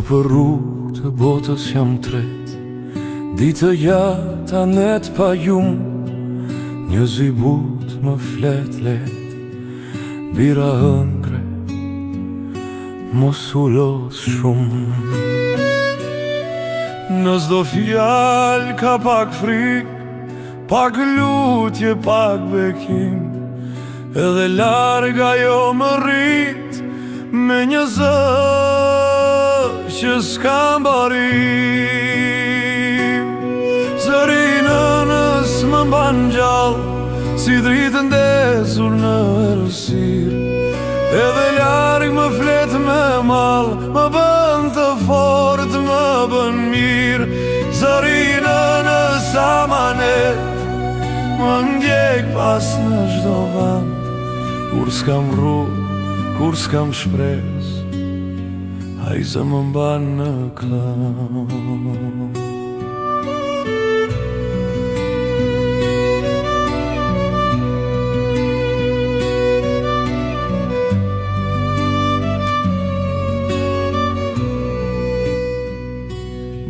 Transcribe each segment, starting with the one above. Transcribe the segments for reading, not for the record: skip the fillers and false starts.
për rrugë të botës jam tret, ditë jata net pa jum, një zybut më flet let, bira hëngre, mos u los shumë. Në s'do fjall ka pak frik, pak lutje, pak bekim, edhe larga jo më rrit, me një zë që s'ka mbarim. Zëri nënës më mban gjallë, si dritë ndezur në errësirë, edhe larg më flet me mall, më bën të fort, më bën mirë. Zëri nënës amanet, më ndjek pas në çdo vend, kur s'kam rrugë, kur s'kam shpres, ai zë më mban në këmbë.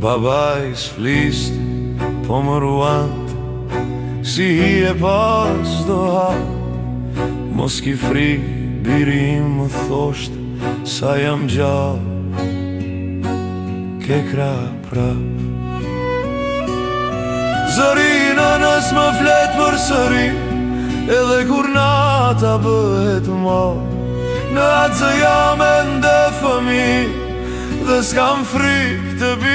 Babaj s'fliste, po më ruante, si hi e pas do ha. Mos ki frikë, biri im më thoshte, sa jam gjallë, ke krah prap. Zëri nënës më flet për sëri, edhe kur nata bëhet malë, në atë zë jam ende fëmi, dhe s'kam frikë të bi